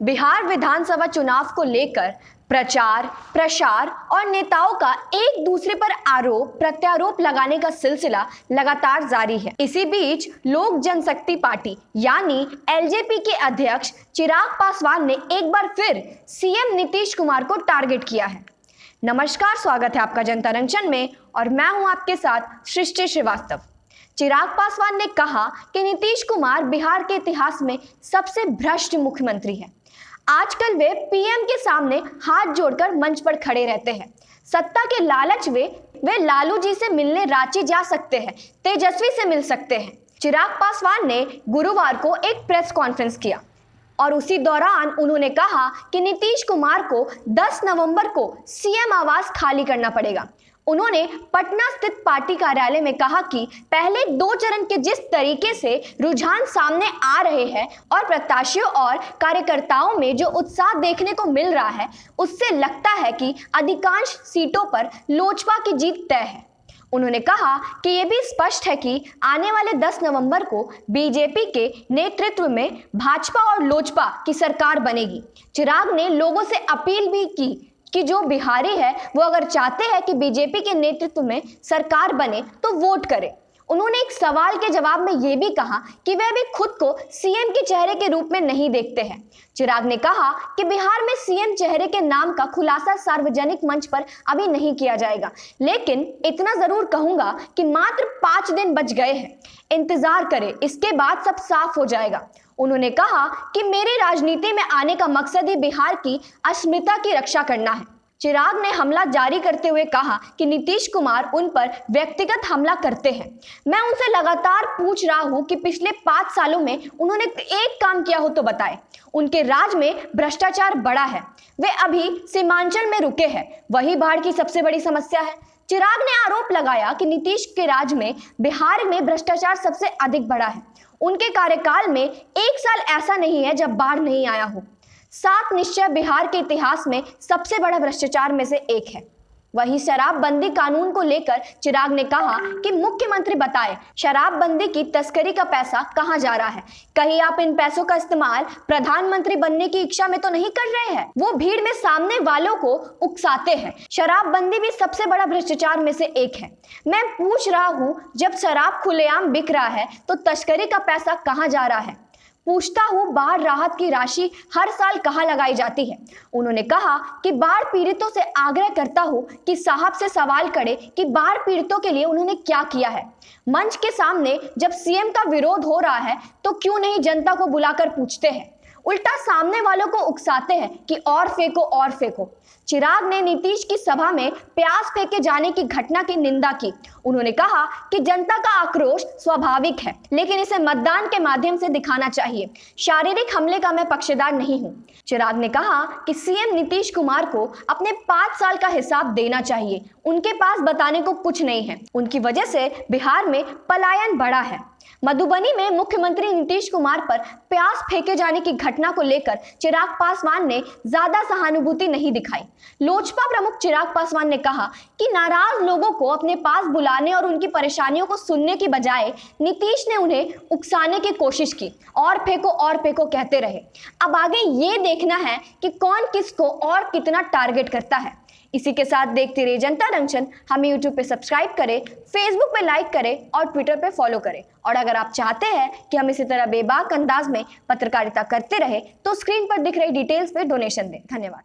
बिहार विधानसभा चुनाव को लेकर प्रचार प्रसार और नेताओं का एक दूसरे पर आरोप प्रत्यारोप लगाने का सिलसिला लगातार जारी है। इसी बीच लोक जनशक्ति पार्टी यानी एलजेपी के अध्यक्ष चिराग पासवान ने एक बार फिर सीएम नीतीश कुमार को टारगेट किया है। नमस्कार, स्वागत है आपका जनता रंजन में और मैं हूं आपके साथ सृष्टि श्रीवास्तव। चिराग पासवान ने कहा कि नीतीश कुमार बिहार के इतिहास में सबसे भ्रष्ट मुख्यमंत्री है। आजकल वे पीएम के सामने हाथ जोड़कर मंच पर खड़े रहते हैं। सत्ता के लालच वे लालू जी से मिलने रांची जा सकते हैं, तेजस्वी से मिल सकते हैं। चिराग पासवान ने गुरुवार को एक प्रेस कॉन्फ्रेंस किया और उसी दौरान उन्होंने कहा कि नीतीश कुमार को 10 नवंबर को सीएम आवास खाली करना पड़ेगा। उन्होंने पटना स्थित पार्टी कार्यालय में कहा कि पहले 2 चरण के जिस तरीके से रुझान सामने आ रहे हैं और प्रत्याशियों और कार्यकर्ताओं में जो उत्साह देखने को मिल रहा है, उससे लगता है कि अधिकांश सीटों पर लोजपा की जीत तय है। उन्होंने कहा कि यह भी स्पष्ट है कि आने वाले 10 नवंबर को बीजेपी के नेतृत्व में भाजपा और लोजपा की सरकार बनेगी। चिराग ने लोगों से अपील भी की कि जो बिहारी है वो अगर चाहते हैं कि बीजेपी के नेतृत्व में सरकार बने तो वोट करें। उन्होंने एक सवाल के जवाब में यह भी कहा कि वे भी खुद को सीएम के चेहरे के रूप में नहीं देखते हैं। चिराग ने कहा कि बिहार में सीएम चेहरे के नाम का खुलासा सार्वजनिक मंच पर अभी नहीं किया जाएगा, लेकिन इतना जरूर कहूंगा कि मात्र 5 दिन बच गए हैं, इंतजार करें, इसके बाद सब साफ हो जाएगा। उन्होंने कहा कि मेरे राजनीति में आने का मकसद ही बिहार की अस्मिता की रक्षा करना है। चिराग ने हमला जारी करते हुए कहा कि नीतीश कुमार उन पर व्यक्तिगत हमला करते हैं। मैं उनसे लगातार पूछ रहा हूं कि पिछले 5 सालों में उन्होंने एक काम किया हो तो बताएं। उनके राज में भ्रष्टाचार बड़ा है, वे अभी सीमांचल में रुके हैं, वही बाढ़ की सबसे बड़ी समस्या है। चिराग ने आरोप लगाया कि नीतीश के राज में बिहार में भ्रष्टाचार सबसे अधिक बढ़ा है। उनके कार्यकाल में 1 साल ऐसा नहीं है जब बाढ़ नहीं आया हो। 7 निश्चय बिहार के इतिहास में सबसे बड़ा भ्रष्टाचार में से एक है। वहीं शराबबंदी कानून को लेकर चिराग ने कहा कि मुख्यमंत्री बताए शराबबंदी की तस्करी का पैसा कहां जा रहा है। कहीं आप इन पैसों का इस्तेमाल प्रधानमंत्री बनने की इच्छा में तो नहीं कर रहे हैं। वो भीड़ में सामने वालों को उकसाते हैं। शराबबंदी भी सबसे बड़ा भ्रष्टाचार में से एक है। मैं पूछ रहा हूं, जब शराब खुलेआम बिक रहा है तो तस्करी का पैसा कहां जा रहा है? पूछता हूं, बाढ़ राहत की राशि हर साल कहां लगाई जाती है? उन्होंने कहा कि बाढ़ पीड़ितों से आग्रह करता हूं कि साहब से सवाल करें कि बाढ़ पीड़ितों के लिए उन्होंने क्या किया है। मंच के सामने जब सीएम का विरोध हो रहा है तो क्यों नहीं जनता को बुलाकर पूछते हैं? उल्टा सामने वालों को उकसाते हैं कि और फेंको और फेंको। चिराग ने नीतीश की सभा में प्याज फेंके जाने की घटना की निंदा की। उन्होंने कहा कि जनता का आक्रोश स्वाभाविक है, लेकिन इसे मतदान के माध्यम से दिखाना चाहिए। शारीरिक हमले का मैं पक्षधर नहीं हूं। चिराग ने कहा कि सीएम नीतीश कुमार को अपने 5 साल का हिसाब देना चाहिए। उनके पास बताने को कुछ नहीं है। उनकी वजह से बिहार में पलायन बढ़ा है। मधुबनी में मुख्यमंत्री नीतीश कुमार पर प्याज फेंके जाने की घटना को लेकर चिराग पासवान ने ज्यादा सहानुभूति नहीं दिखाई। लोजपा प्रमुख चिराग पासवान ने कहा कि नाराज लोगों को अपने पास बुलाने और उनकी परेशानियों को सुनने की बजाय नीतीश ने उन्हें उकसाने की कोशिश की। और फेंको कहते रहे। अब आगे ये देखना है कि कौन किसको और कितना टारगेट करता है। इसी के साथ देखते रहिए जनता रंजन। हमें यूट्यूब पे सब्सक्राइब करें, फेसबुक पे लाइक करें और ट्विटर पे फॉलो करें। और अगर आप चाहते हैं कि हम इसी तरह बेबाक अंदाज में पत्रकारिता करते रहे तो स्क्रीन पर दिख रही डिटेल्स पे डोनेशन दें। धन्यवाद।